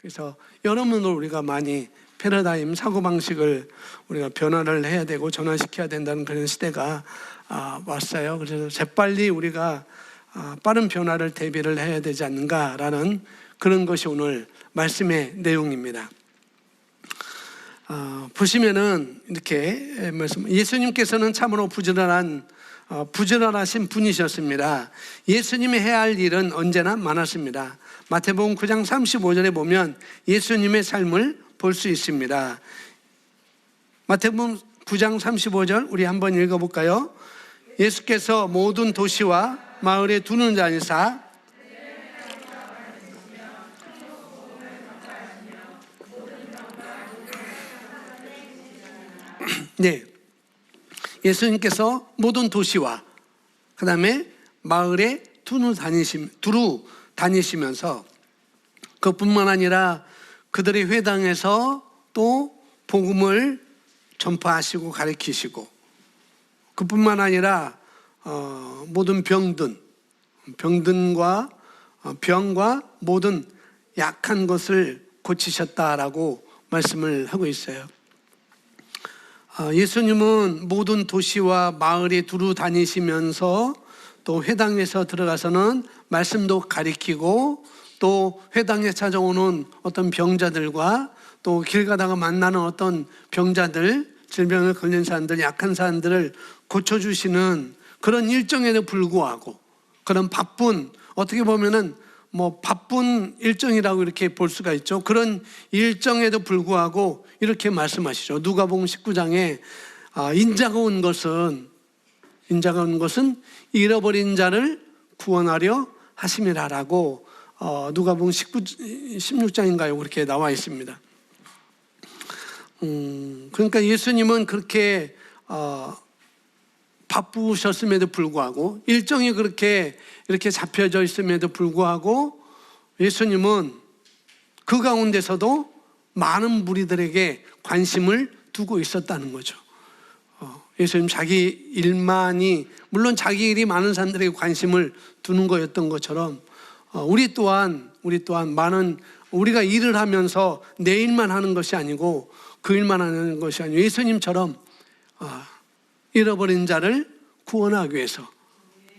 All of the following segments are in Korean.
그래서 여러모로 우리가 많이 패러다임 사고방식을 우리가 변화를 해야 되고 전환시켜야 된다는 그런 시대가 왔어요. 그래서 재빨리 우리가 빠른 변화를 대비를 해야 되지 않는가라는 그런 것이 오늘 말씀의 내용입니다. 보시면은 이렇게 말씀, 예수님께서는 참으로 부지런하신 분이셨습니다. 예수님이 해야 할 일은 언제나 많았습니다. 마태복음 9장 35절에 보면 예수님의 삶을 볼 수 있습니다. 마태복음 9장 35절 우리 한번 읽어볼까요? 예수께서 모든 도시와 마을에 두는 다니사 네, 예수님께서 모든 도시와 그 다음에 마을에 두루 다니시면서 그뿐만 아니라 그들의 회당에서 또 복음을 전파하시고 가르치시고, 그뿐만 아니라 모든 병든과 병과 모든 약한 것을 고치셨다라고 말씀을 하고 있어요. 예수님은 모든 도시와 마을에 두루 다니시면서 또 회당에서 들어가서는 말씀도 가리키고, 또 회당에 찾아오는 어떤 병자들과 또 길 가다가 만나는 어떤 병자들, 질병을 걸린 사람들, 약한 사람들을 고쳐주시는 그런 일정에도 불구하고, 그런 바쁜, 어떻게 보면은 바쁜 일정이라고 이렇게 볼 수가 있죠. 그런 일정에도 불구하고 이렇게 말씀하시죠. 누가복음 19장에 인자가 온 것은 잃어버린 자를 구원하려 하심이라라고 누가복음 16장인가요? 그렇게 나와 있습니다. 그러니까 예수님은 그렇게 바쁘셨음에도 불구하고, 일정이 그렇게 이렇게 잡혀져 있음에도 불구하고 예수님은 그 가운데서도 많은 무리들에게 관심을 두고 있었다는 거죠. 예수님 자기 일만이, 물론 자기 일이 많은 사람들에게 관심을 두는 거였던 것처럼 우리 또한 우리가 일을 하면서 내 일만 하는 것이 아니고 그 일만 하는 것이 아니고 예수님처럼 잃어버린 자를 구원하기 위해서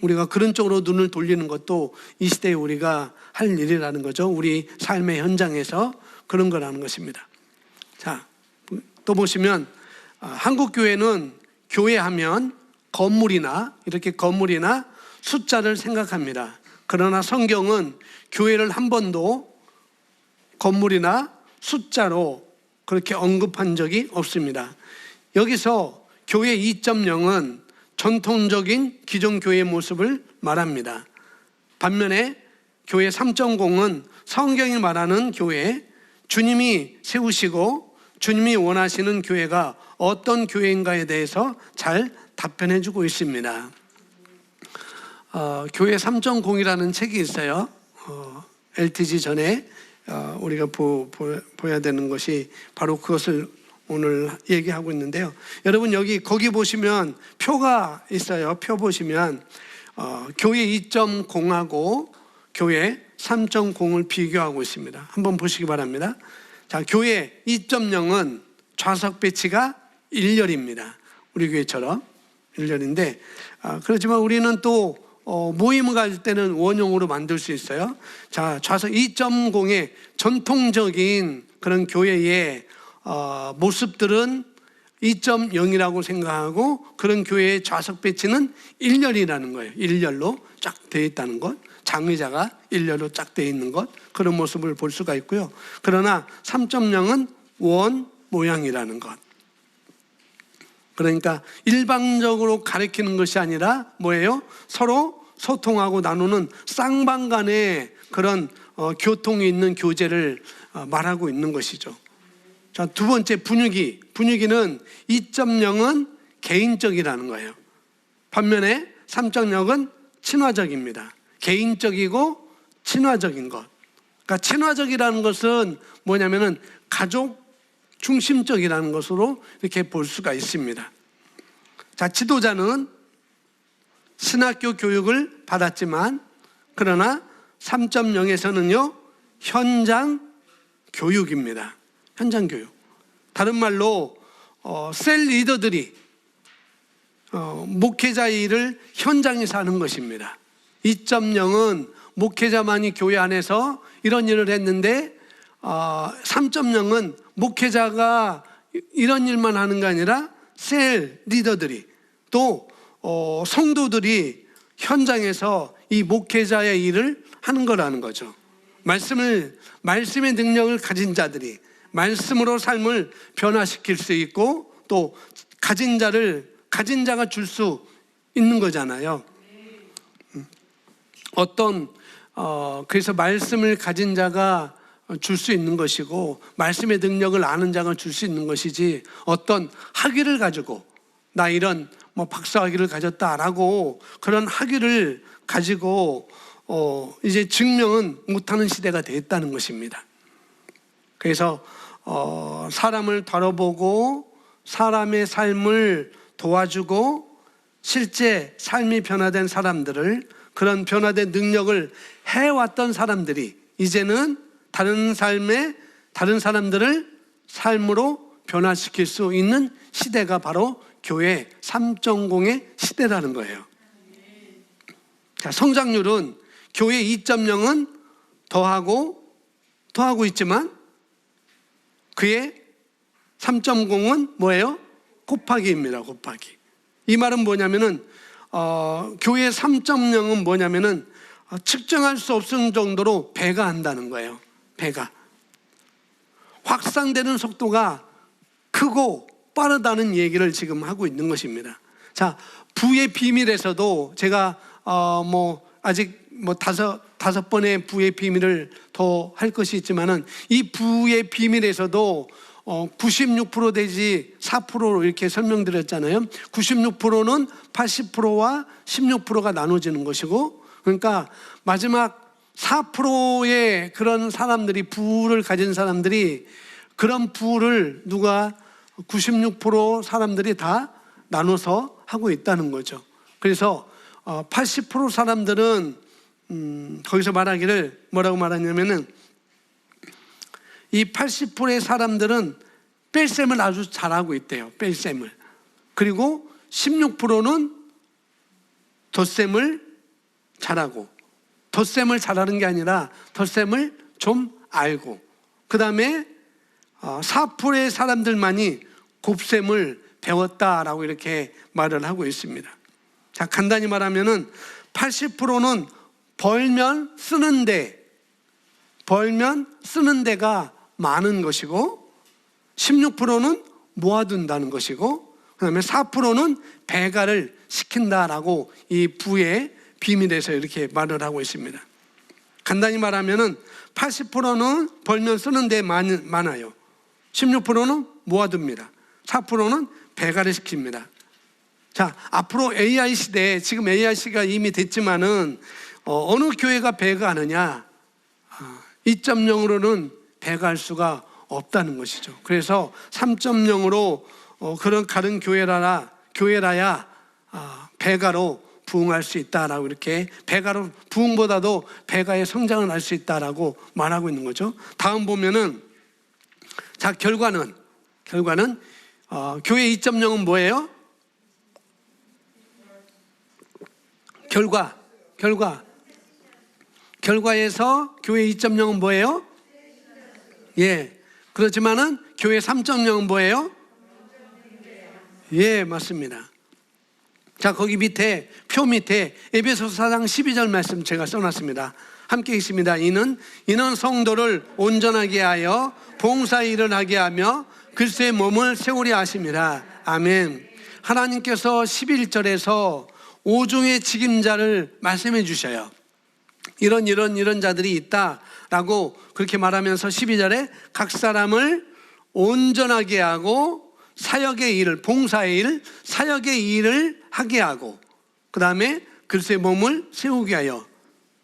우리가 그런 쪽으로 눈을 돌리는 것도 이 시대에 우리가 할 일이라는 거죠. 우리 삶의 현장에서 그런 거라는 것입니다. 자, 또 보시면 한국 교회는 교회하면 건물이나 숫자를 생각합니다. 그러나 성경은 교회를 한 번도 건물이나 숫자로 그렇게 언급한 적이 없습니다. 여기서 교회 2.0은 전통적인 기존 교회의 모습을 말합니다. 반면에 교회 3.0은 성경이 말하는 교회, 주님이 세우시고 주님이 원하시는 교회가 어떤 교회인가에 대해서 잘 답변해 주고 있습니다. 교회 3.0이라는 책이 있어요. LTG 전에 우리가 보여야 되는 것이 바로 그것을 오늘 얘기하고 있는데요. 여러분 거기 보시면 표가 있어요. 표 보시면 교회 2.0하고 교회 3.0을 비교하고 있습니다. 한번 보시기 바랍니다. 자, 교회 2.0은 좌석 배치가 1열입니다. 우리 교회처럼 1열인데 그렇지만 우리는 또 모임을 갈 때는 원형으로 만들 수 있어요. 자, 좌석 2.0의 전통적인 그런 교회의 모습들은 2.0이라고 생각하고, 그런 교회의 좌석 배치는 1열이라는 거예요. 1열로 쫙 되어 있다는 것, 장의자가 1열로 쫙 되어 있는 것, 그런 모습을 볼 수가 있고요. 그러나 3.0은 원 모양이라는 것. 그러니까 일방적으로 가리키는 것이 아니라 뭐예요? 서로 소통하고 나누는 쌍방간의 그런 교통이 있는 교제를 말하고 있는 것이죠. 자, 두 번째 분위기는 2.0은 개인적이라는 거예요. 반면에 3.0은 친화적입니다. 개인적이고 친화적인 것. 그러니까 친화적이라는 것은 뭐냐면은 가족 중심적이라는 것으로 이렇게 볼 수가 있습니다. 자, 지도자는 신학교 교육을 받았지만, 그러나 3.0에서는요 현장 교육입니다. 현장 교육. 다른 말로 셀 리더들이 목회자의 일을 현장에서 하는 것입니다. 2.0은 목회자만이 교회 안에서 이런 일을 했는데 3.0은 목회자가 이런 일만 하는 게 아니라 셀 리더들이 또 성도들이 현장에서 이 목회자의 일을 하는 거라는 거죠. 말씀의 능력을 가진 자들이 말씀으로 삶을 변화시킬 수 있고 또 가진 자가 줄 수 있는 거잖아요. 그래서 말씀을 가진 자가 줄 수 있는 것이고 말씀의 능력을 아는 자가 줄 수 있는 것이지 어떤 학위를 가지고 나 이런 박사학위를 가졌다라고 그런 학위를 가지고 이제 증명은 못하는 시대가 됐다는 것입니다. 그래서 사람을 다뤄보고 사람의 삶을 도와주고 실제 삶이 변화된 사람들을 그런 변화된 능력을 해왔던 사람들이 이제는 다른 사람들을 삶으로 변화시킬 수 있는 시대가 바로 교회 3.0의 시대라는 거예요. 자, 성장률은 교회 2.0은 더하고 있지만 그의 3.0은 뭐예요? 곱하기입니다. 곱하기. 이 말은 뭐냐면은 교회 3.0은 뭐냐면은 측정할 수 없을 정도로 배가 한다는 거예요. 배가 확산되는 속도가 크고 빠르다는 얘기를 지금 하고 있는 것입니다. 자, 부의 비밀에서도 제가 아직 다섯 번의 부의 비밀을 더 할 것이 있지만은 이 부의 비밀에서도 96% 내지 4%로 이렇게 설명드렸잖아요. 96%는 80%와 16%가 나눠지는 것이고, 그러니까 마지막 4%의 그런 사람들이, 부를 가진 사람들이 그런 부를 96% 사람들이 다 나눠서 하고 있다는 거죠. 그래서 80% 사람들은 거기서 말하기를 뭐라고 말하냐면은 이 80%의 사람들은 뺄셈을 아주 잘하고 있대요. 뺄셈을. 그리고 16%는 덧셈을 잘하고, 덧셈을 잘하는 게 아니라 덧셈을 좀 알고, 그 다음에 4%의 사람들만이 곱셈을 배웠다라고 이렇게 말을 하고 있습니다. 자, 간단히 말하면은 80%는 벌면 쓰는 데가 많은 것이고, 16%는 모아둔다는 것이고, 그 다음에 4%는 배가를 시킨다라고 이 부의 비밀에서 이렇게 말을 하고 있습니다. 간단히 말하면은 80%는 벌면 쓰는 데 많아요. 16%는 모아둡니다. 4%는 배가를 시킵니다. 자, 앞으로 AI 시대에, 지금 AI 시대가 이미 됐지만은 어느 교회가 배가하느냐? 2.0으로는 배가할 수가 없다는 것이죠. 그래서 3.0으로 그런 다른 교회라야 배가로 부흥할 수 있다라고, 이렇게 배가로 부흥보다도 배가의 성장을 할 수 있다라고 말하고 있는 거죠. 다음 보면은, 자, 결과는 교회 2.0은 뭐예요? 결과에서 교회 2.0은 뭐예요? 예. 그렇지만은 교회 3.0은 뭐예요? 예, 맞습니다. 자, 거기 밑에, 표 밑에 에베소서 4장 12절 말씀 제가 써놨습니다. 함께 읽습니다. 이는 성도를 온전하게 하여 봉사의 일을 하게 하며 그리스도의 몸을 세우려 하심이라. 아멘. 하나님께서 11절에서 5중의 직임자를 말씀해 주셔요. 이런 자들이 있다라고 그렇게 말하면서 12절에 각 사람을 온전하게 하고 사역의 일을, 봉사의 일, 사역의 일을 하게 하고, 그 다음에 그리스도의 몸을 세우게 하여,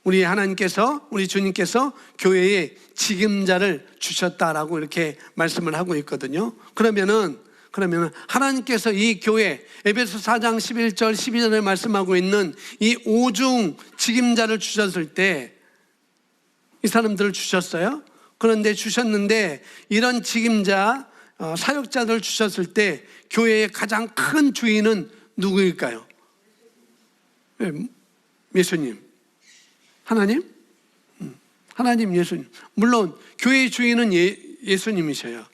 우리 하나님께서, 우리 주님께서 교회에 직임자를 주셨다라고 이렇게 말씀을 하고 있거든요. 그러면은 하나님께서 이 교회, 에베소 4장 11절 12절에 말씀하고 있는 이 5중 직임자를 주셨을 때 이 사람들을 주셨어요? 그런데 주셨는데 이런 직임자 사역자들 주셨을 때 교회의 가장 큰 주인은 누구일까요? 예수님. 하나님? 하나님, 예수님. 물론 교회의 주인은 예수님이셔요.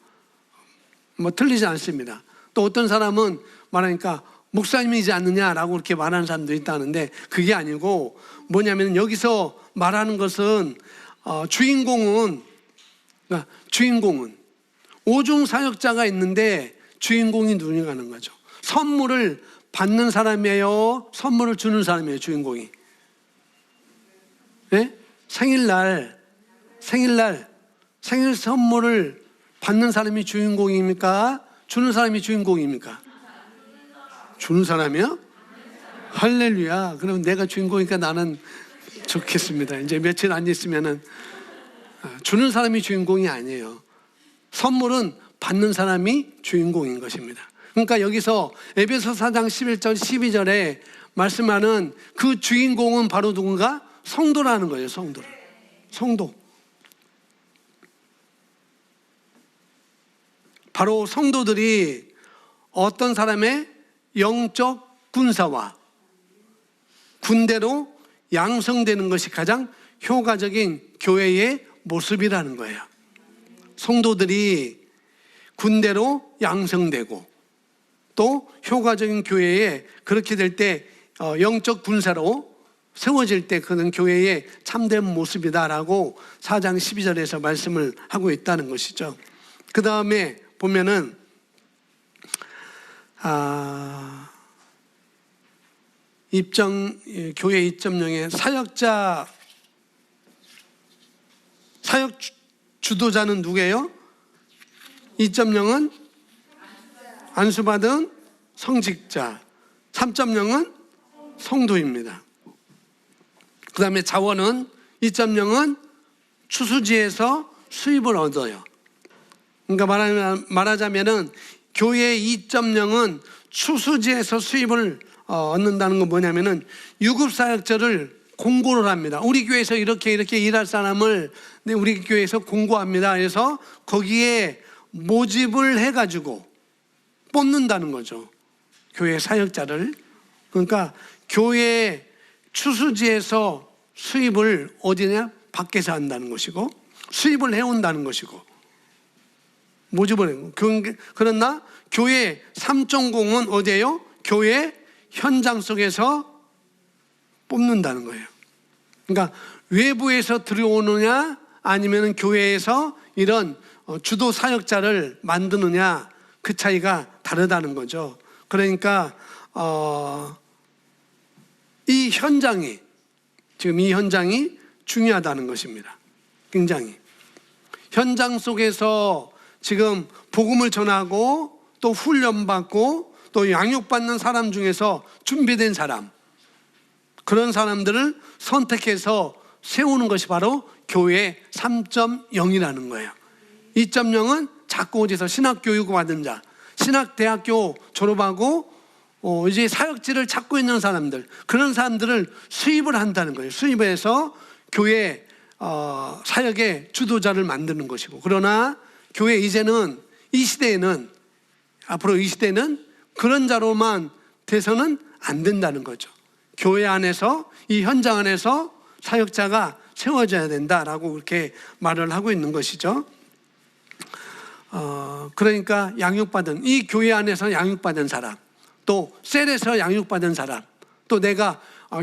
뭐 틀리지 않습니다. 또 어떤 사람은 말하니까 목사님이지 않느냐라고 그렇게 말하는 사람도 있다는데 그게 아니고 뭐냐면 여기서 말하는 것은 주인공은 오중 사역자가 있는데 주인공이 누구냐 하는 거죠. 선물을 받는 사람이에요? 선물을 주는 사람이에요? 주인공이? 네? 생일 선물을 받는 사람이 주인공입니까? 주는 사람이 주인공입니까? 주는 사람이요? 할렐루야. 그럼 내가 주인공이니까 나는 좋겠습니다. 이제 며칠 안 있으면은 주는 사람이 주인공이 아니에요. 선물은 받는 사람이 주인공인 것입니다. 그러니까 여기서 에베소 4장 11절 12절에 말씀하는 그 주인공은 바로 누군가? 성도라는 거예요. 성도. 바로 성도들이 어떤 사람의 영적 군사와 군대로 양성되는 것이 가장 효과적인 교회의 모습이라는 거예요. 성도들이 군대로 양성되고 또 효과적인 교회에 그렇게 될 때 영적 군사로 세워질 때 그는 교회의 참된 모습이다라고 4장 12절에서 말씀을 하고 있다는 것이죠. 그 다음에 보면은 교회 2.0의 사역 주도자는 누구예요? 2.0은 안수받은 성직자, 3.0은 성도입니다. 그 다음에 자원은 2.0은 추수지에서 수입을 얻어요. 그러니까 말하자면은 교회 2.0은 추수지에서 수입을 얻는다는 건 뭐냐면은 유급사역자를 공고를 합니다. 우리 교회에서 이렇게 일할 사람을 우리 교회에서 공고합니다. 그래서 거기에 모집을 해가지고 뽑는다는 거죠. 교회 사역자를. 그러니까 교회 추수지에서 수입을 어디냐? 밖에서 한다는 것이고 수입을 해온다는 것이고 모집을 해요. 그러나 교회 3.0은 어디예요? 교회 현장 속에서 뽑는다는 거예요. 그러니까 외부에서 들어오느냐 아니면 교회에서 이런 주도 사역자를 만드느냐 그 차이가 다르다는 거죠. 그러니까 이 현장이 중요하다는 것입니다. 굉장히 현장 속에서 지금 복음을 전하고 또 훈련받고 또 양육받는 사람 중에서 준비된 사람, 그런 사람들을 선택해서 세우는 것이 바로 교회 3.0이라는 거예요. 2.0은 자꾸 어디서 신학교육 받은 자, 신학대학교 졸업하고 이제 사역지를 찾고 있는 사람들, 그런 사람들을 수입을 한다는 거예요. 수입해서 교회 사역의 주도자를 만드는 것이고, 그러나 교회 이제는 앞으로 이 시대는 그런 자로만 돼서는 안 된다는 거죠. 교회 안에서, 이 현장 안에서 사역자가 세워져야 된다라고 그렇게 말을 하고 있는 것이죠. 그러니까 이 교회 안에서 양육받은 사람, 또 셀에서 양육받은 사람, 또 내가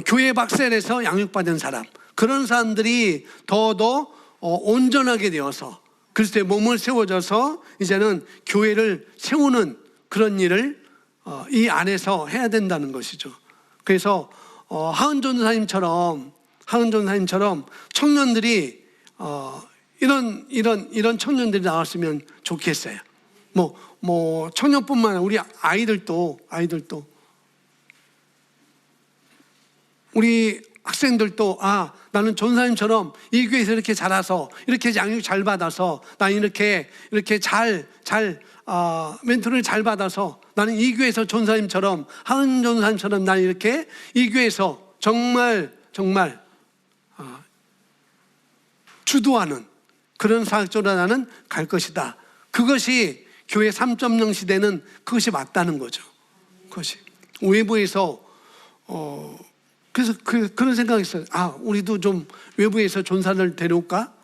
교회 박셀에서 양육받은 사람, 그런 사람들이 더더 온전하게 되어서 그리스도의 몸을 세워져서 이제는 교회를 세우는 그런 일을 이 안에서 해야 된다는 것이죠. 그래서 하은 전사님처럼 청년들이 이런 청년들이 나왔으면 좋겠어요. 뭐 청년뿐만 아니라 우리 아이들도 우리 학생들도 나는 전사님처럼 이 교회에서 이렇게 자라서 이렇게 양육 잘 받아서 나는 이렇게 잘 멘토를 잘 받아서 나는 이 교회에서 전사님처럼 하은 전사님처럼 나는 이렇게 이 교회에서 정말 주도하는 그런 사역자로 나는 갈 것이다. 그것이 교회 3.0 시대는 그것이 맞다는 거죠. 그것이 외부에서 그래서 그런 생각이 있어요. 우리도 좀 외부에서 존사를 데려올까?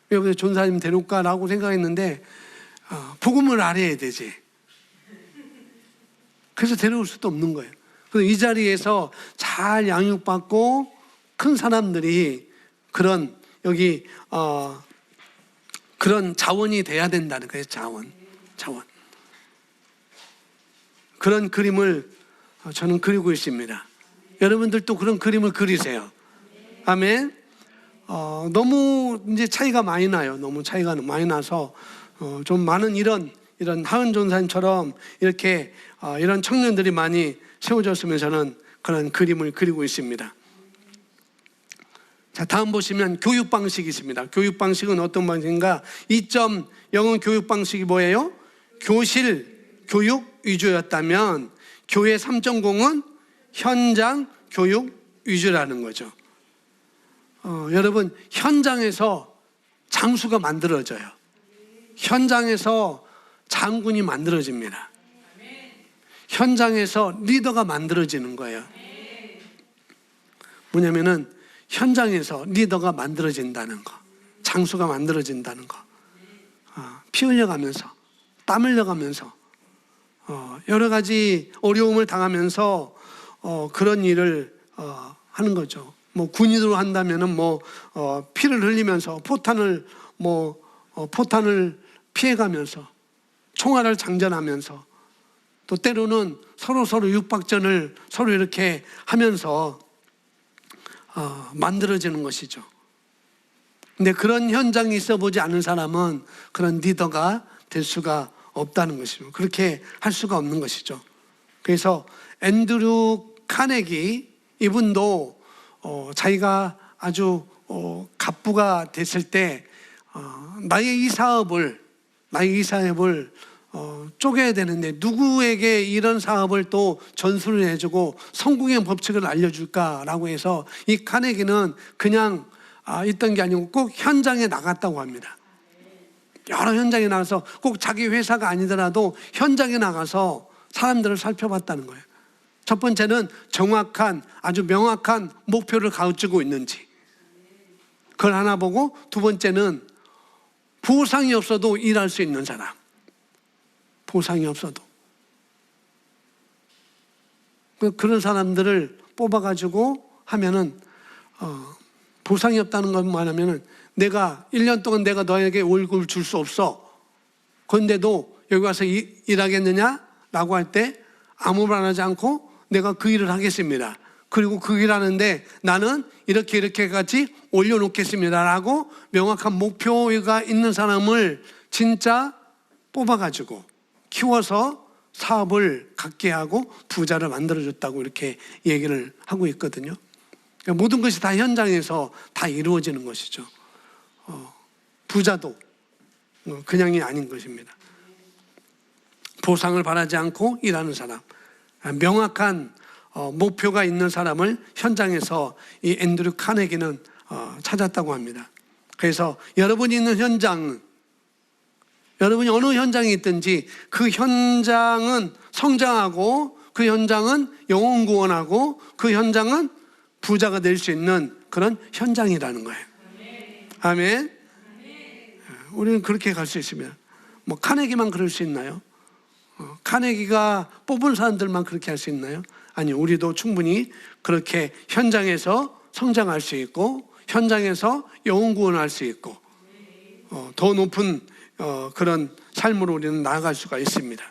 외부에서 존사님 데려올까라고 생각했는데 복음을 알아야 되지. 그래서 데려올 수도 없는 거예요. 그래서 이 자리에서 잘 양육받고 큰 사람들이 그런 여기 그런 자원이 돼야 된다는 거예요. 자원. 그런 그림을 저는 그리고 있습니다. 여러분들도 그런 그림을 그리세요. 아멘. 너무 이제 차이가 많이 나요. 너무 차이가 많이 나서 좀 많은 이런 하은 전사님처럼 이렇게 이런 청년들이 많이 세워졌으면 저는 그런 그림을 그리고 있습니다. 자, 다음 보시면 교육 방식이 있습니다. 교육 방식은 어떤 방식인가? 2.0은 교육 방식이 뭐예요? 교실 교육 위주였다면 교회 3.0은 현장 교육 위주라는 거죠. 여러분, 현장에서 장수가 만들어져요. 현장에서 장군이 만들어집니다. 현장에서 리더가 만들어지는 거예요. 뭐냐면은 현장에서 리더가 만들어진다는 거, 장수가 만들어진다는 거. 피 흘려가면서, 땀 흘려가면서, 여러 가지 어려움을 당하면서 그런 일을 하는 거죠. 뭐 군인으로 한다면은 피를 흘리면서 포탄을 피해가면서 총알을 장전하면서 또 때로는 서로 육박전을 서로 이렇게 하면서 만들어지는 것이죠. 근데 그런 현장이 있어 보지 않은 사람은 그런 리더가 될 수가 없다는 것이죠. 그렇게 할 수가 없는 것이죠. 그래서 앤드류 카네기 이분도 자기가 아주 갑부가 됐을 때 나의 이 사업을 쪼개야 되는데 누구에게 이런 사업을 또 전수를 해주고 성공의 법칙을 알려줄까라고 해서 이 카네기는 그냥 있던 게 아니고 꼭 현장에 나갔다고 합니다. 여러 현장에 나가서 꼭 자기 회사가 아니더라도 현장에 나가서 사람들을 살펴봤다는 거예요. 첫 번째는 정확한 아주 명확한 목표를 가지고 있는지 그걸 하나 보고, 두 번째는 보상이 없어도 일할 수 있는 사람. 보상이 없어도 그런 사람들을 뽑아가지고 하면은 보상이 없다는 것만 하면은 내가 1년 동안 내가 너에게 월급을 줄 수 없어. 그런데도 여기 와서 일하겠느냐? 라고 할 때 아무 말 하지 않고 내가 그 일을 하겠습니다. 그리고 그 일 하는데 나는 이렇게 같이 올려놓겠습니다. 라고 명확한 목표가 있는 사람을 진짜 뽑아가지고 키워서 사업을 갖게 하고 부자를 만들어줬다고 이렇게 얘기를 하고 있거든요. 그러니까 모든 것이 다 현장에서 다 이루어지는 것이죠. 부자도 그냥이 아닌 것입니다. 보상을 바라지 않고 일하는 사람, 명확한 목표가 있는 사람을 현장에서 이 앤드류 카네기는 찾았다고 합니다. 그래서 여러분이 있는 현장은, 여러분이 어느 현장에 있든지 그 현장은 성장하고 그 현장은 영혼 구원하고 그 현장은 부자가 될 수 있는 그런 현장이라는 거예요. 아멘. 우리는 그렇게 갈 수 있습니다. 카네기만 그럴 수 있나요? 카네기가 뽑은 사람들만 그렇게 할 수 있나요? 아니, 우리도 충분히 그렇게 현장에서 성장할 수 있고 현장에서 영혼 구원할 수 있고 더 높은 그런 삶으로 우리는 나아갈 수가 있습니다.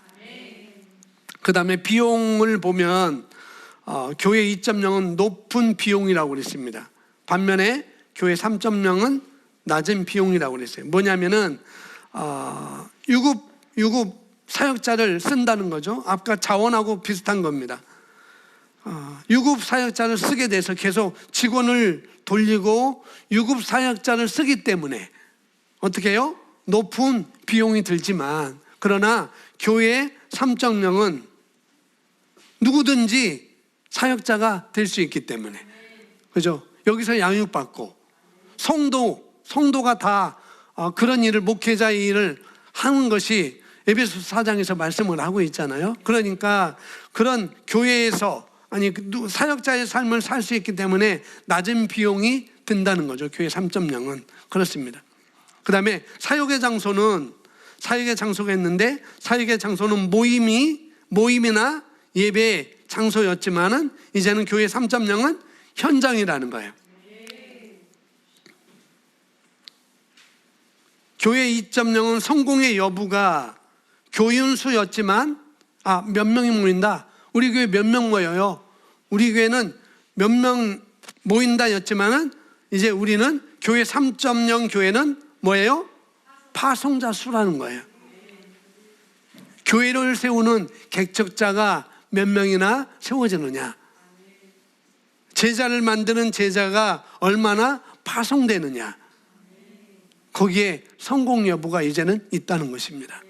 그 다음에 비용을 보면 교회 2.0은 높은 비용이라고 그랬습니다. 반면에 교회 3.0은 낮은 비용이라고 그랬어요. 뭐냐면은 유급 사역자를 쓴다는 거죠. 아까 자원하고 비슷한 겁니다. 유급 사역자를 쓰게 돼서 계속 직원을 돌리고 유급 사역자를 쓰기 때문에 어떻게 해요? 높은 비용이 들지만, 그러나 교회 3.0은 누구든지 사역자가 될 수 있기 때문에, 그죠? 여기서 양육받고 성도가 다 그런 일을, 목회자의 일을 하는 것이 에베소서 4장에서 말씀을 하고 있잖아요. 그러니까 그런 교회에서 사역자의 삶을 살 수 있기 때문에 낮은 비용이 든다는 거죠. 교회 3.0은 그렇습니다. 그 다음에 사역의 장소가 있는데, 사역의 장소는 모임이나 예배의 장소였지만은 이제는 교회 3.0은 현장이라는 거예요. 교회 2.0은 성공의 여부가 교인수였지만, 몇 명이 모인다. 우리 교회 몇 명 모여요. 우리 교회는 몇 명 모인다 였지만은 이제 우리는 교회 3.0 교회는 뭐예요? 파송자 수라는 거예요. 교회를 세우는 개척자가 몇 명이나 세워지느냐, 제자를 만드는 제자가 얼마나 파송되느냐, 거기에 성공 여부가 이제는 있다는 것입니다.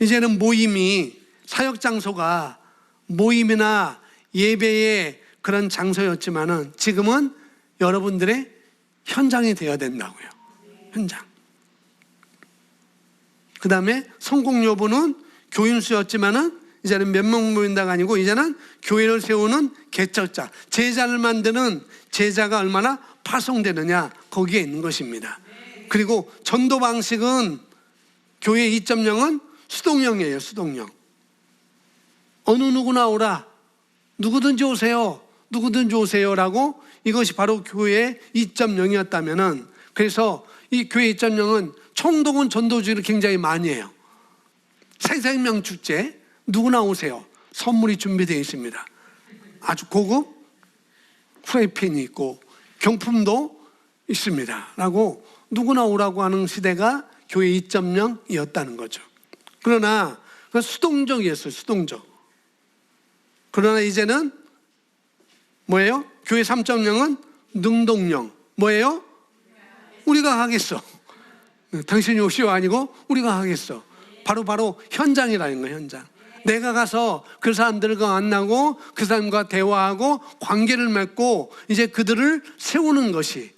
이제는 사역 장소가 모임이나 예배의 그런 장소였지만은 지금은 여러분들의 현장이 되어야 된다고요. 현장. 그 다음에 성공 여부는 교인수였지만은 이제는 몇 명 모인다가 아니고 이제는 교회를 세우는 개척자, 제자를 만드는 제자가 얼마나 파송되느냐, 거기에 있는 것입니다. 그리고 전도 방식은 교회 2.0은 수동형이에요. 수동형. 어느 누구나 오라, 누구든지 오세요 라고, 이것이 바로 교회 2.0이었다면은, 그래서 이 교회 2.0은 총동원 전도주의를 굉장히 많이 해요. 새생명 축제, 누구나 오세요. 선물이 준비되어 있습니다. 아주 고급 프라이팬이 있고 경품도 있습니다 라고 누구나 오라고 하는 시대가 교회 2.0이었다는 거죠. 그러나 수동적이었어요. 수동적. 그러나 이제는 뭐예요? 교회 3.0은 능동형. 뭐예요? 우리가 하겠어. 당신이 오시오 아니고 우리가 하겠어. 바로 현장이라는 거예요. 현장. 내가 가서 그 사람들과 만나고 그 사람과 대화하고 관계를 맺고 이제 그들을 세우는 것이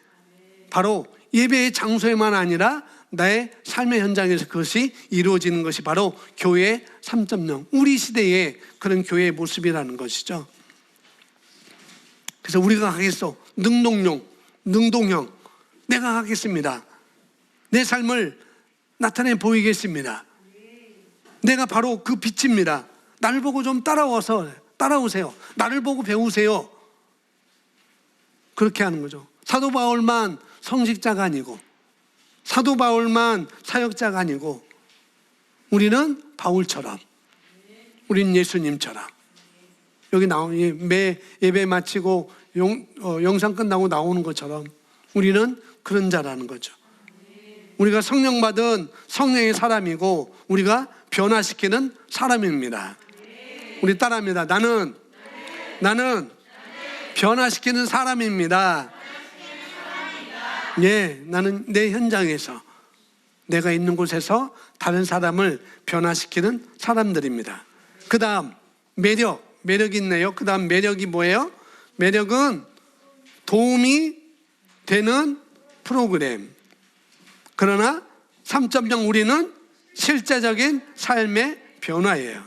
바로 예배의 장소에만 아니라 나의 삶의 현장에서 그것이 이루어지는 것이 바로 교회 3.0, 우리 시대의 그런 교회의 모습이라는 것이죠. 그래서 우리가 하겠어. 능동형. 내가 하겠습니다. 내 삶을 나타내 보이겠습니다. 내가 바로 그 빛입니다. 나를 보고 좀 따라오세요. 나를 보고 배우세요. 그렇게 하는 거죠. 사도 바울만 성직자가 아니고, 사도 바울만 사역자가 아니고, 우리는 바울처럼, 우리는 예수님처럼, 여기 매 예배 마치고 영상 끝나고 나오는 것처럼 우리는 그런 자라는 거죠. 우리가 성령 받은 성령의 사람이고 우리가 변화시키는 사람입니다. 우리 따라합니다. 나는 변화시키는 사람입니다. 예, 나는 내 현장에서, 내가 있는 곳에서 다른 사람을 변화시키는 사람들입니다. 그 다음 매력이 있네요. 그 다음 매력이 뭐예요? 매력은 도움이 되는 프로그램. 그러나 3.0 우리는 실제적인 삶의 변화예요.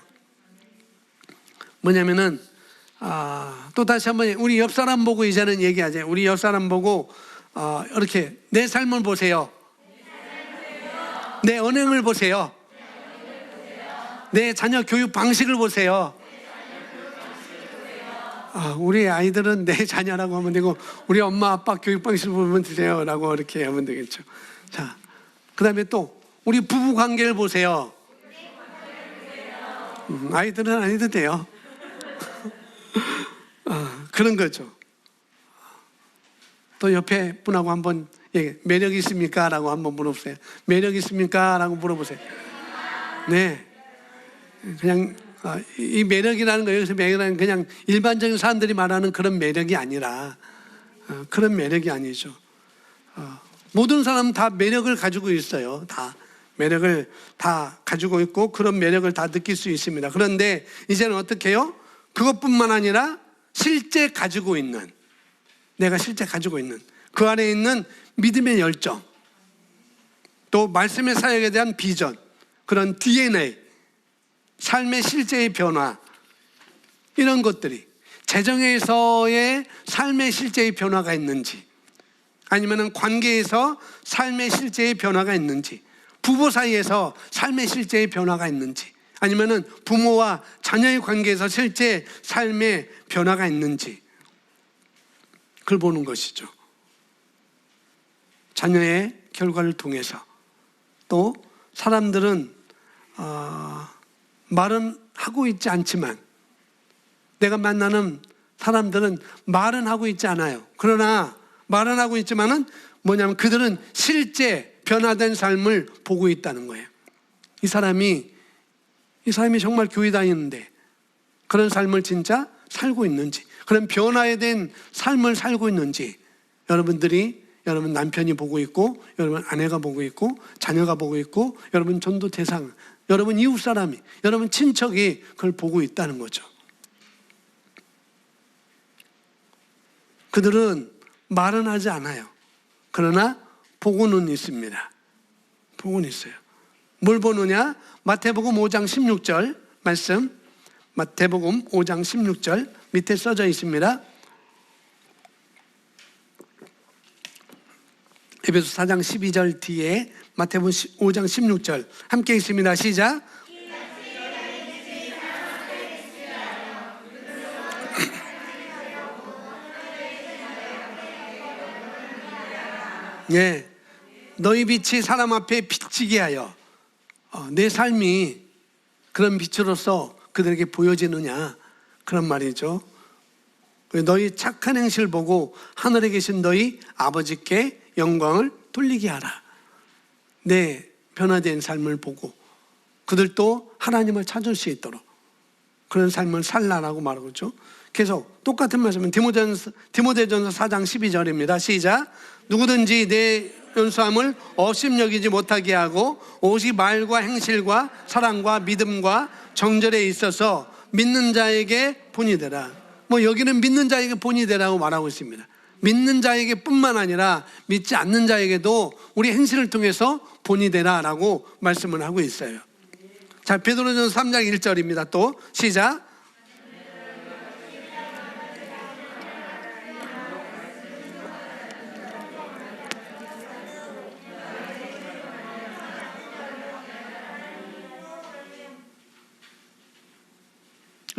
뭐냐면은 또 다시 한번 우리 옆 사람 보고 이제는 얘기하자. 우리 옆 사람 보고 이렇게 내 삶을 보세요. 내 언행을 보세요. 내 자녀 교육 방식을 보세요. 우리 아이들은 내 자녀라고 하면 되고 우리 엄마 아빠 교육 방식을 보면 되세요 라고 이렇게 하면 되겠죠. 자, 그 다음에 또 우리 부부 관계를 보세요. 아이들은 안 해도 돼요. 그런 거죠. 또 옆에 분하고 한번 매력 있습니까? 라고 한번 물어보세요. 매력 있습니까? 라고 물어보세요. 네. 그냥 이 매력이라는 거, 여기서 매력이라는 그냥 일반적인 사람들이 말하는 그런 매력이 아니라 그런 매력이 아니죠. 모든 사람은 다 매력을 가지고 있어요. 다 매력을 다 가지고 있고 그런 매력을 다 느낄 수 있습니다. 그런데 이제는 어떻게 해요? 그것뿐만 아니라 실제 가지고 있는, 내가 실제 가지고 있는 그 안에 있는 믿음의 열정, 또 말씀의 사역에 대한 비전, 그런 DNA, 삶의 실제의 변화, 이런 것들이 재정에서의 삶의 실제의 변화가 있는지, 아니면 관계에서 삶의 실제의 변화가 있는지, 부부 사이에서 삶의 실제의 변화가 있는지, 아니면 부모와 자녀의 관계에서 실제 삶의 변화가 있는지, 그걸 보는 것이죠. 자녀의 결과를 통해서. 또 사람들은 말은 하고 있지 않지만, 내가 만나는 사람들은 말은 하고 있지 않아요. 그러나 말은 하고 있지만은 뭐냐면 그들은 실제 변화된 삶을 보고 있다는 거예요. 이 사람이 정말 교회 다니는데 그런 삶을 진짜 살고 있는지, 그런 변화에 대한 삶을 살고 있는지, 여러분 남편이 보고 있고, 여러분 아내가 보고 있고, 자녀가 보고 있고, 여러분 전도 대상, 여러분 이웃 사람이, 여러분 친척이 그걸 보고 있다는 거죠. 그들은 말은 하지 않아요. 그러나 보고는 있습니다. 보고는 있어요. 뭘 보느냐? 마태복음 5장 16절 말씀, 마태복음 5장 16절 밑에 써져 있습니다. 에베소 4장 12절 뒤에 마태복음 5장 16절 함께 있습니다. 시작. 예, 너희 빛이 사람 앞에 비치게 하여 내 삶이 그런 빛으로서 그들에게 보여지느냐, 그런 말이죠. 너희 착한 행실을 보고 하늘에 계신 너희 아버지께 영광을 돌리게 하라. 내 변화된 삶을 보고 그들도 하나님을 찾을 수 있도록 그런 삶을 살라라고 말하고 있죠. 계속 똑같은 말씀은 디모데전서 4장 12절입니다. 시작. 누구든지 내 연수함을 업심여기지 못하게 하고 오직 말과 행실과 사랑과 믿음과 정절에 있어서 믿는 자에게 본이 되라. 여기는 믿는 자에게 본이 되라고 말하고 있습니다. 믿는 자에게 뿐만 아니라 믿지 않는 자에게도 우리 행실을 통해서 본이 되라라고 말씀을 하고 있어요. 자, 베드로전서 3장 1절입니다. 또 시작.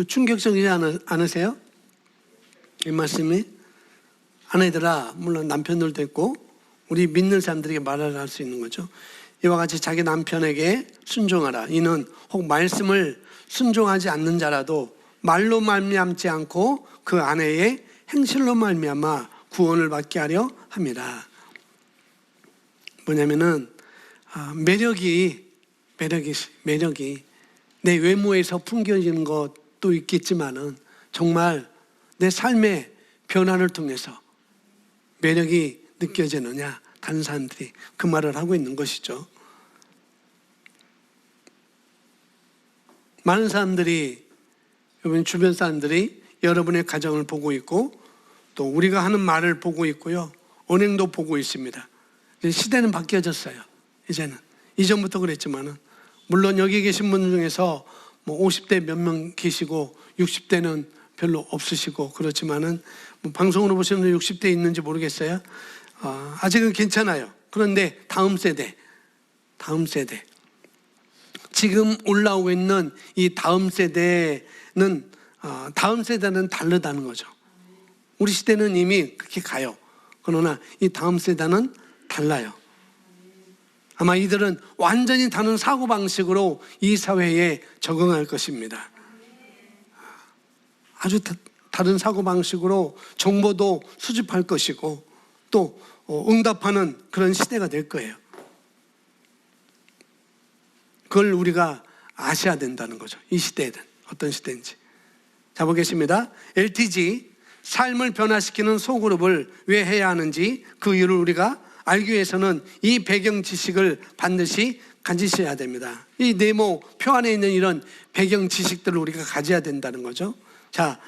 충격적이지 않으세요? 이 말씀이? 아내들아, 물론 남편들도 있고 우리 믿는 사람들에게 말을 할 수 있는 거죠. 이와 같이 자기 남편에게 순종하라. 이는 혹 말씀을 순종하지 않는 자라도 말로 말미암지 않고 그 아내의 행실로 말미암아 구원을 받게 하려 함이라. 뭐냐면은 매력이 내 외모에서 풍겨지는 것도 있겠지만은 정말 내 삶의 변화를 통해서 매력이 느껴지느냐, 다른 사람들이 그 말을 하고 있는 것이죠. 많은 사람들이, 여러분 주변 사람들이 여러분의 가정을 보고 있고 또 우리가 하는 말을 보고 있고요, 언행도 보고 있습니다. 시대는 바뀌어졌어요. 이제는 이전부터 그랬지만은, 물론 여기 계신 분 중에서 50대 몇 명 계시고 60대는 별로 없으시고 그렇지만은 방송으로 보시는 60대 있는지 모르겠어요. 아직은 괜찮아요. 그런데 다음 세대 지금 올라오고 있는 이 다음 세대는 다르다는 거죠. 우리 시대는 이미 그렇게 가요. 그러나 이 다음 세대는 달라요. 아마 이들은 완전히 다른 사고방식으로 이 사회에 적응할 것입니다. 아주 다른 사고방식으로 정보도 수집할 것이고 또 응답하는 그런 시대가 될 거예요. 그걸 우리가 아셔야 된다는 거죠. 이 시대에는 어떤 시대인지. 자, 보겠습니다. LTG, 삶을 변화시키는 소그룹을 왜 해야 하는지 그 이유를 우리가 알기 위해서는 이 배경 지식을 반드시 가지셔야 됩니다. 이 네모 표 안에 있는 이런 배경 지식들을 우리가 가져야 된다는 거죠. 자,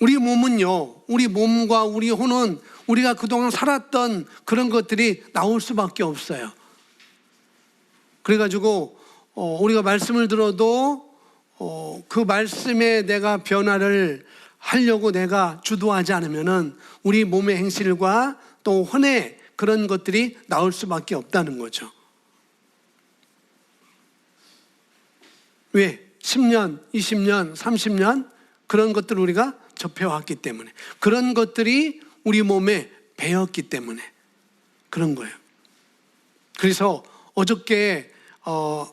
우리 몸은요, 우리 몸과 우리 혼은 우리가 그동안 살았던 그런 것들이 나올 수밖에 없어요. 그래가지고 우리가 말씀을 들어도 그 말씀에 내가 변화를 하려고 내가 주도하지 않으면은 우리 몸의 행실과 또 혼의 그런 것들이 나올 수밖에 없다는 거죠. 왜? 10년, 20년, 30년 그런 것들을 우리가 접해왔기 때문에, 그런 것들이 우리 몸에 배었기 때문에 그런 거예요. 그래서 어저께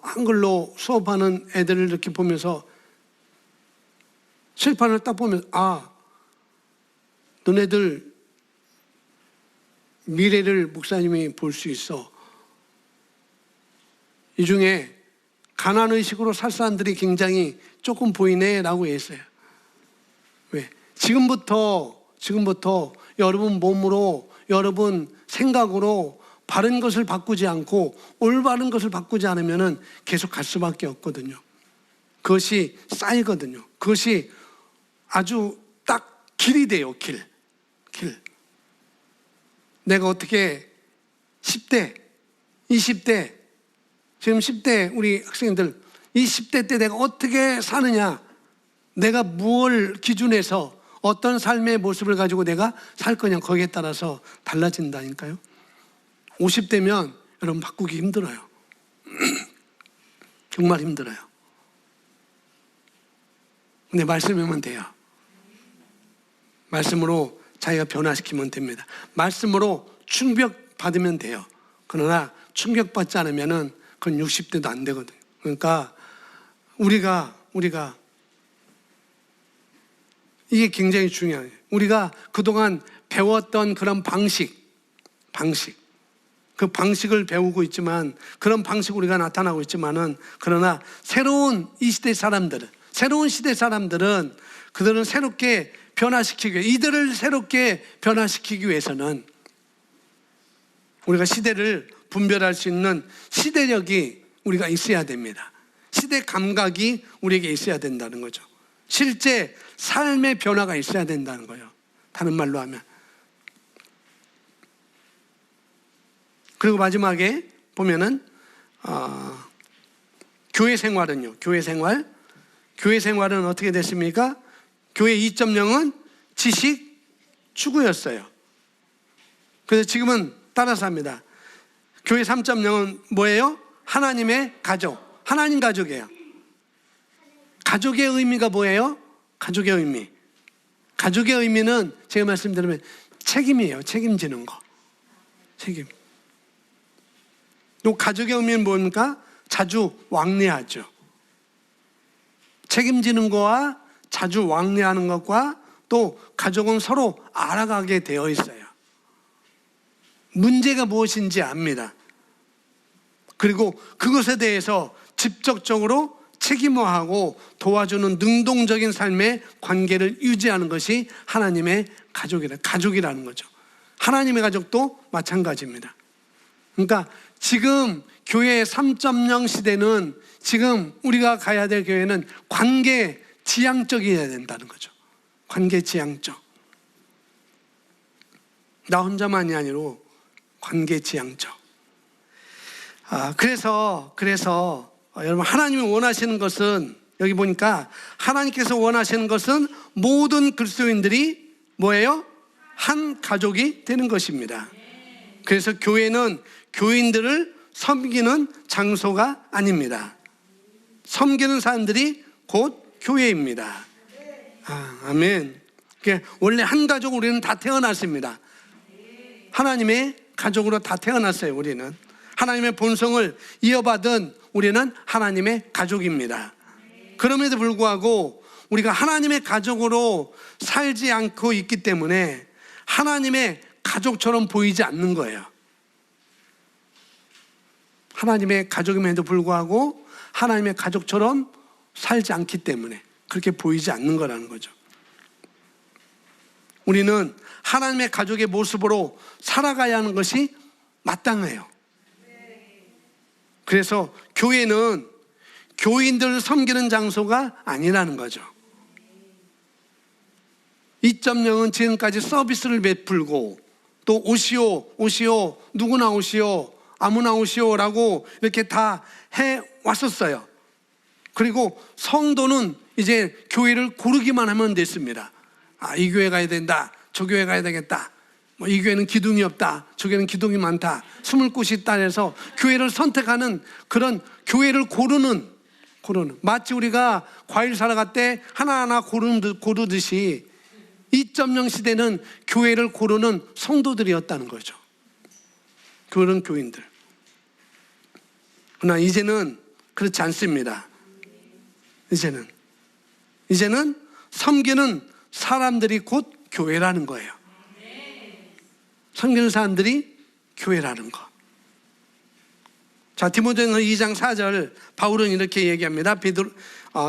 한글로 수업하는 애들을 이렇게 보면서 칠판을 딱 보면서 너네들 미래를 목사님이 볼 수 있어. 이 중에 가난의식으로 살 사람들이 굉장히 조금 보이네 라고 했어요. 왜? 지금부터 여러분 몸으로, 여러분 생각으로 바른 것을 바꾸지 않고 올바른 것을 바꾸지 않으면 계속 갈 수밖에 없거든요. 그것이 쌓이거든요. 그것이 아주 딱 길이 돼요. 길. 내가 어떻게 10대, 20대, 지금 10대 우리 학생들, 이 10대 때 내가 어떻게 사느냐, 내가 무엇을 기준해서 어떤 삶의 모습을 가지고 내가 살 거냐, 거기에 따라서 달라진다니까요. 50대면 여러분 바꾸기 힘들어요. 정말 힘들어요. 근데 말씀이면 돼요. 말씀으로 자기가 변화시키면 됩니다. 말씀으로 충격받으면 돼요. 그러나 충격받지 않으면은 그건 60대도 안 되거든요. 그러니까 우리가 이게 굉장히 중요해요. 우리가 그동안 배웠던 그런 방식, 그 방식을 배우고 있지만, 그런 방식 우리가 나타나고 있지만은, 그러나 새로운 이 시대 사람들은, 새로운 시대 사람들은 그들은 새롭게 변화시키기 위해, 이들을 새롭게 변화시키기 위해서는 우리가 시대를 분별할 수 있는 시대력이 우리가 있어야 됩니다. 시대 감각이 우리에게 있어야 된다는 거죠. 실제 삶의 변화가 있어야 된다는 거예요. 다른 말로 하면. 그리고 마지막에 보면은 교회 생활은요. 교회 생활은 어떻게 됐습니까? 교회 2.0은 지식 추구였어요. 그래서 지금은 따라서 합니다. 교회 3.0은 뭐예요? 하나님의 가족. 하나님 가족이에요. 가족의 의미가 뭐예요? 가족의 의미. 가족의 의미는 제가 말씀드리면 책임이에요. 책임지는 거. 책임. 또 가족의 의미는 뭡니까? 자주 왕래하죠. 책임지는 거와 자주 왕래하는 것과 또 가족은 서로 알아가게 되어 있어요. 문제가 무엇인지 압니다. 그리고 그것에 대해서 직접적으로 책임화하고 도와주는 능동적인 삶의 관계를 유지하는 것이 하나님의 가족이라는 거죠. 하나님의 가족도 마찬가지입니다. 그러니까 지금 교회 3.0 시대는, 지금 우리가 가야 될 교회는 관계 지향적이어야 된다는 거죠. 관계 지향적. 나 혼자만이 아니로 관계 지향적. 그래서 여러분, 하나님이 원하시는 것은, 여기 보니까 하나님께서 원하시는 것은 모든 그리스도인들이 뭐예요? 한 가족이 되는 것입니다. 그래서 교회는 교인들을 섬기는 장소가 아닙니다. 섬기는 사람들이 곧 교회입니다. 아멘. 원래 한 가족, 우리는 다 태어났습니다. 하나님의 가족으로 다 태어났어요. 우리는 하나님의 본성을 이어받은 우리는 하나님의 가족입니다. 그럼에도 불구하고 우리가 하나님의 가족으로 살지 않고 있기 때문에 하나님의 가족처럼 보이지 않는 거예요. 하나님의 가족임에도 불구하고 하나님의 가족처럼 살지 않기 때문에 그렇게 보이지 않는 거라는 거죠. 우리는 하나님의 가족의 모습으로 살아가야 하는 것이 마땅해요. 그래서 교회는 교인들을 섬기는 장소가 아니라는 거죠. 2.0은 지금까지 서비스를 베풀고 또 오시오, 누구나 오시오, 아무나 오시오라고 이렇게 다 해왔었어요. 그리고 성도는 이제 교회를 고르기만 하면 됐습니다. 이 교회 가야 된다, 저 교회 가야 되겠다, 이 교회는 기둥이 없다, 저 교회는 기둥이 많다, 숨을 곳이 있다 해서 교회를 선택하는, 그런 교회를 고르는, 마치 우리가 과일 사러 갈 때 하나하나 고르듯이 2.0 시대는 교회를 고르는 성도들이었다는 거죠. 그런 교인들. 그러나 이제는 그렇지 않습니다. 이제는 섬기는 사람들이 곧 교회라는 거예요. 섬기는 사람들이 교회라는 거. 자, 디모데전서 2장 4절 바울은 이렇게 얘기합니다.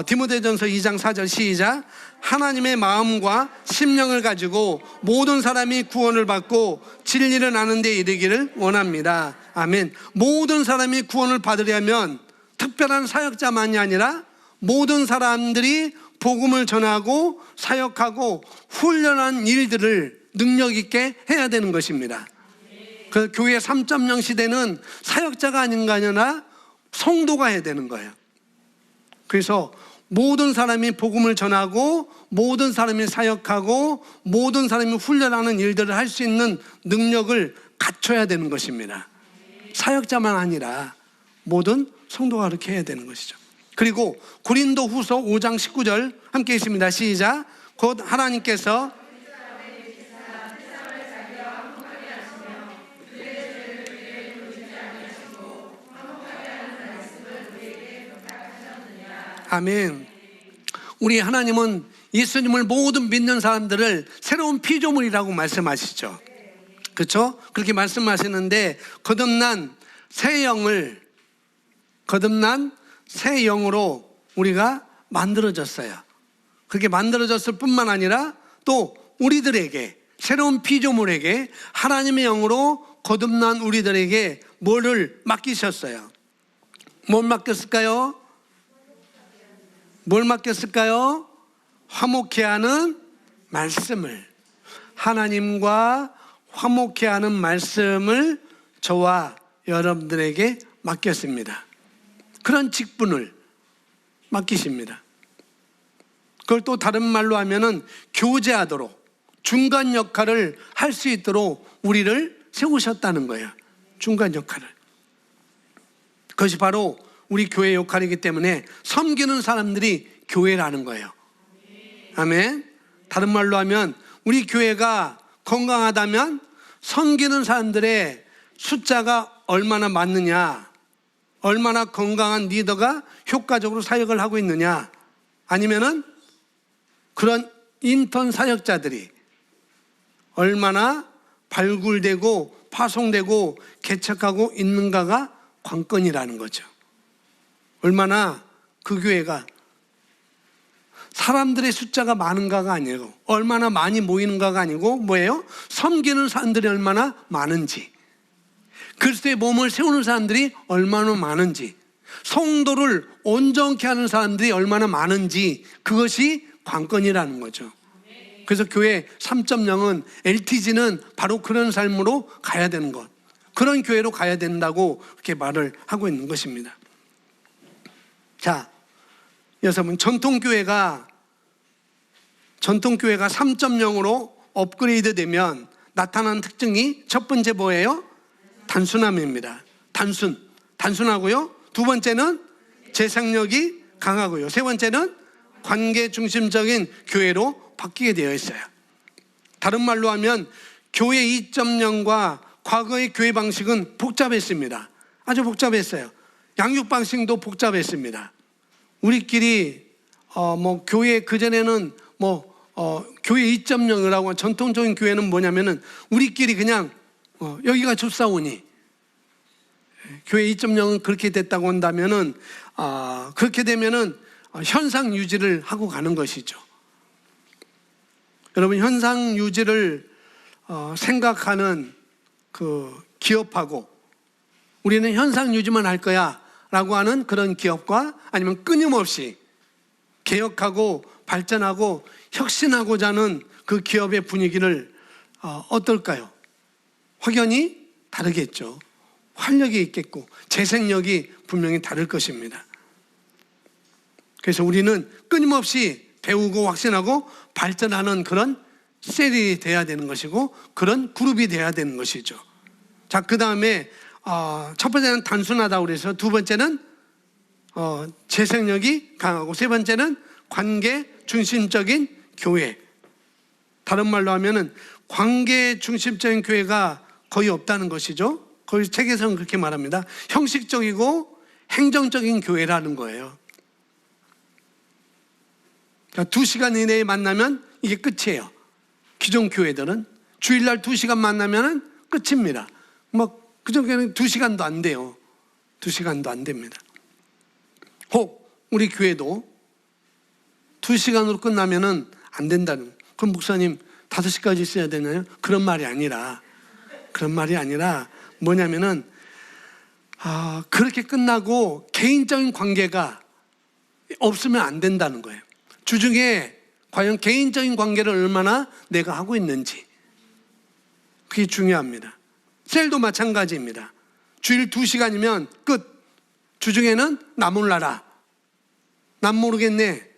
디모데전서 2장 4절 시작. 하나님의 마음과 심령을 가지고 모든 사람이 구원을 받고 진리를 아는 데 이르기를 원합니다. 아멘. 모든 사람이 구원을 받으려면 특별한 사역자만이 아니라 모든 사람들이 복음을 전하고 사역하고 훈련한 일들을 능력 있게 해야 되는 것입니다. 그 교회 3.0 시대는 사역자가 아니라 성도가 해야 되는 거예요. 그래서 모든 사람이 복음을 전하고 모든 사람이 사역하고 모든 사람이 훈련하는 일들을 할 수 있는 능력을 갖춰야 되는 것입니다. 사역자만 아니라 모든 성도가 그렇게 해야 되는 것이죠. 그리고 고린도 후서 5장 19절 함께 있습니다. 시작. 곧 하나님께서 아멘. 우리 하나님은 예수님을 모든 믿는 사람들을 새로운 피조물이라고 말씀하시죠. 그렇죠? 그렇게 말씀하시는데 거듭난 새 영으로 우리가 만들어졌어요. 그렇게 만들어졌을 뿐만 아니라 또 우리들에게, 새로운 피조물에게 하나님의 영으로 거듭난 우리들에게 뭐를 맡기셨어요? 뭘 맡겼을까요? 화목케 하는 말씀을, 하나님과 화목케 하는 말씀을 저와 여러분들에게 맡겼습니다. 그런 직분을 맡기십니다. 그걸 또 다른 말로 하면은 교제하도록, 중간 역할을 할 수 있도록 우리를 세우셨다는 거예요. 중간 역할을. 그것이 바로 우리 교회의 역할이기 때문에 섬기는 사람들이 교회라는 거예요. 아멘. 다른 말로 하면 우리 교회가 건강하다면 섬기는 사람들의 숫자가 얼마나 많느냐, 얼마나 건강한 리더가 효과적으로 사역을 하고 있느냐, 아니면은 그런 인턴 사역자들이 얼마나 발굴되고 파송되고 개척하고 있는가가 관건이라는 거죠. 얼마나 그 교회가 사람들의 숫자가 많은가가 아니고, 얼마나 많이 모이는가가 아니고 뭐예요? 섬기는 사람들이 얼마나 많은지, 그리스도의 몸을 세우는 사람들이 얼마나 많은지, 성도를 온전케 하는 사람들이 얼마나 많은지, 그것이 관건이라는 거죠. 그래서 교회 3.0은, LTG는 바로 그런 삶으로 가야 되는 것, 그런 교회로 가야 된다고 그렇게 말을 하고 있는 것입니다. 자, 여러분, 전통교회가 3.0으로 업그레이드 되면 나타나는 특징이 첫 번째 뭐예요? 단순함입니다. 단순하고요. 두 번째는 재상력이 강하고요. 세 번째는 관계 중심적인 교회로 바뀌게 되어 있어요. 다른 말로 하면 교회 2.0과 과거의 교회 방식은 복잡했습니다. 아주 복잡했어요. 양육 방식도 복잡했습니다. 우리끼리 교회 그전에는 교회 2.0이라고, 전통적인 교회는 뭐냐면은 우리끼리 그냥 여기가 좁사오니, 교회 2.0은 그렇게 됐다고 한다면은 그렇게 되면은 현상 유지를 하고 가는 것이죠. 여러분, 현상 유지를 생각하는 그 기업하고, 우리는 현상 유지만 할 거야 라고 하는 그런 기업과, 아니면 끊임없이 개혁하고 발전하고 혁신하고자 하는 그 기업의 분위기를 어떨까요? 확연히 다르겠죠. 활력이 있겠고 재생력이 분명히 다를 것입니다. 그래서 우리는 끊임없이 배우고 확신하고 발전하는 그런 셀이 돼야 되는 것이고 그런 그룹이 돼야 되는 것이죠. 자, 그 다음에 첫 번째는 단순하다고 그래서 두 번째는 재생력이 강하고 세 번째는 관계 중심적인 교회. 다른 말로 하면은 관계 중심적인 교회가 거의 없다는 것이죠. 거의 책에서는 그렇게 말합니다. 형식적이고 행정적인 교회라는 거예요. 그러니까 2시간 이내에 만나면 이게 끝이에요. 기존 교회들은 주일날 2시간 만나면 끝입니다. 그전 교회는 2시간도 안 돼요. 2시간도 안 됩니다. 혹 우리 교회도 2시간으로 끝나면 안 된다는, 그럼 목사님 5시까지 있어야 되나요? 그런 말이 아니라 뭐냐면은 그렇게 끝나고 개인적인 관계가 없으면 안 된다는 거예요. 주중에 과연 개인적인 관계를 얼마나 내가 하고 있는지, 그게 중요합니다. 셀도 마찬가지입니다. 주일 2시간이면 끝. 주중에는 나 몰라라. 난 모르겠네.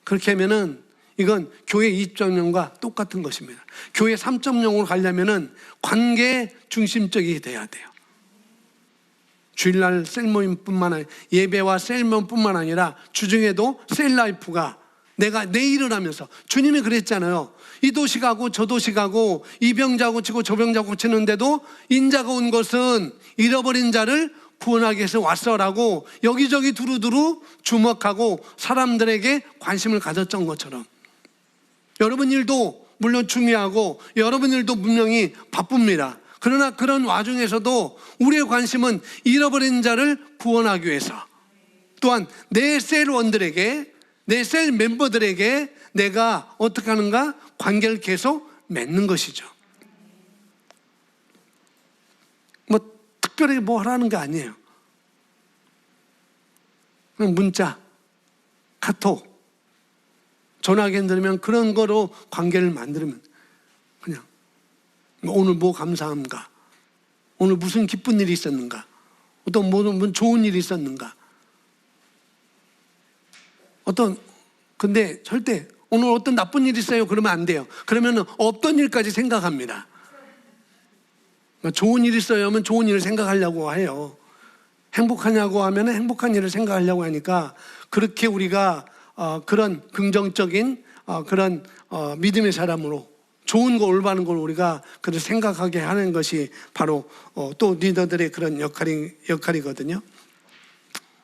그렇게 하면은 이건 교회 2.0과 똑같은 것입니다. 교회 3.0으로 가려면은 관계 중심적이 돼야 돼요. 주일날 셀모임뿐만 아니라 예배와 셀모임뿐만 아니라 주중에도 셀라이프가 내가 내 일을 하면서, 주님이 그랬잖아요. 이 도시 가고 저 도시 가고 이 병자 고치고 저 병자 고치는데도 인자가 온 것은 잃어버린 자를 구원하기 위해서 왔어라고 여기저기 두루두루 주목하고 사람들에게 관심을 가졌던 것처럼 여러분 일도 물론 중요하고 여러분 일도 분명히 바쁩니다. 그러나 그런 와중에서도 우리의 관심은 잃어버린 자를 구원하기 위해서, 또한 내 셀원들에게, 내 셀 멤버들에게 내가 어떻게 하는가? 관계를 계속 맺는 것이죠. 특별히 뭐 하라는 게 아니에요. 그냥 문자, 카톡, 전화기 들으면 그런 거로 관계를 만들면, 그냥 오늘 뭐 감사한가? 오늘 무슨 기쁜 일이 있었는가? 어떤 뭐 좋은 일이 있었는가? 근데 절대 오늘 어떤 나쁜 일이 있어요 그러면 안 돼요. 그러면 없던 일까지 생각합니다. 좋은 일이 있어요 하면 좋은 일을 생각하려고 해요. 행복하냐고 하면 행복한 일을 생각하려고 하니까, 그렇게 우리가 그런 긍정적인 그런 믿음의 사람으로 좋은 거 올바른 걸 우리가 그렇게 생각하게 하는 것이 바로 또 리더들의 그런 역할이거든요.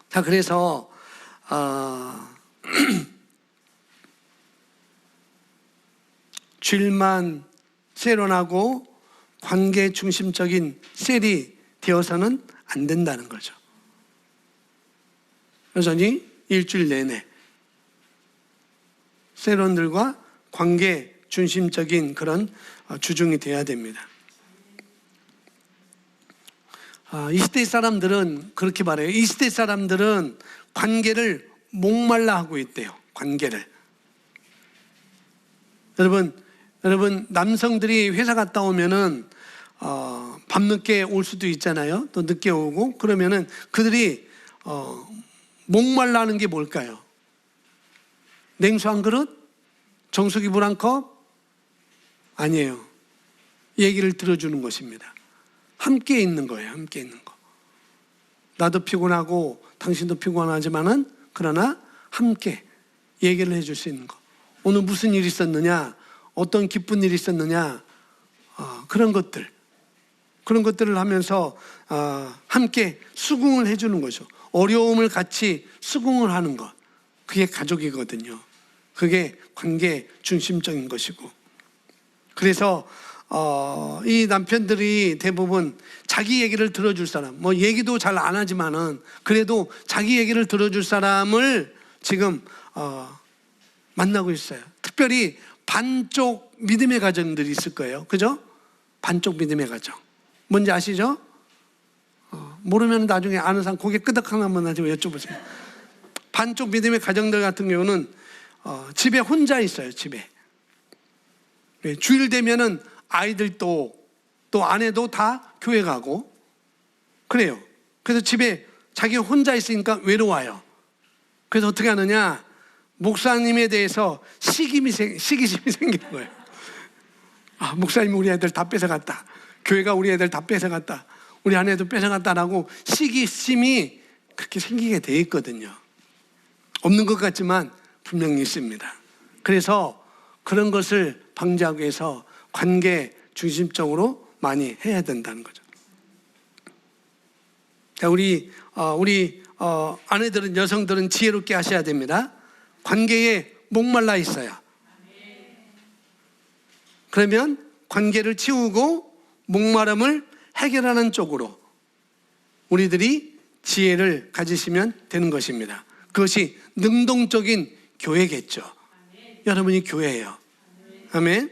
자, 그래서 주일만 셀원하고 관계 중심적인 셀이 되어서는 안 된다는 거죠. 여전히 일주일 내내 셀원들과 관계 중심적인 그런 주중이 돼야 됩니다. 이 시대 사람들은 그렇게 말해요. 이 시대 사람들은 관계를 목말라 하고 있대요. 관계를. 여러분 남성들이 회사 갔다 오면은 밤늦게 올 수도 있잖아요. 또 늦게 오고 그러면은 그들이 목말라 하는 게 뭘까요? 냉수 한 그릇? 정수기 물 한 컵? 아니에요. 얘기를 들어주는 것입니다. 함께 있는 거예요. 함께 있는 거. 나도 피곤하고 당신도 피곤하지만은 그러나 함께 얘기를 해줄 수 있는 거. 오늘 무슨 일이 있었느냐? 어떤 기쁜 일이 있었느냐? 그런 것들을 하면서 함께 수긍을 해주는 거죠. 어려움을 같이 수긍을 하는 것. 그게 가족이거든요. 그게 관계 중심적인 것이고. 그래서 이 남편들이 대부분 자기 얘기를 들어줄 사람, 뭐 얘기도 잘 안 하지만은 그래도 자기 얘기를 들어줄 사람을 지금 만나고 있어요. 특별히 반쪽 믿음의 가정들이 있을 거예요. 그죠? 반쪽 믿음의 가정. 뭔지 아시죠? 모르면 나중에 아는 사람 고개 끄덕하면 한번 나중에 여쭤보세요. 반쪽 믿음의 가정들 같은 경우는 집에 혼자 있어요. 집에. 주일 되면은 아이들도 또 아내도 다 교회 가고 그래요. 그래서 집에 자기 혼자 있으니까 외로워요. 그래서 어떻게 하느냐? 목사님에 대해서 시기심이 생긴 거예요. 아, 목사님이 우리 애들 다 뺏어갔다. 교회가 우리 애들 다 뺏어갔다. 우리 아내도 뺏어갔다라고 시기심이 그렇게 생기게 돼 있거든요. 없는 것 같지만 분명히 있습니다. 그래서 그런 것을 방지하기 위해서 관계 중심적으로 많이 해야 된다는 거죠. 자, 우리 아내들은, 여성들은 지혜롭게 하셔야 됩니다. 관계에 목말라 있어요. 그러면 관계를 치우고 목마름을 해결하는 쪽으로 우리들이 지혜를 가지시면 되는 것입니다. 그것이 능동적인 교회겠죠. 여러분이 교회예요. 아멘.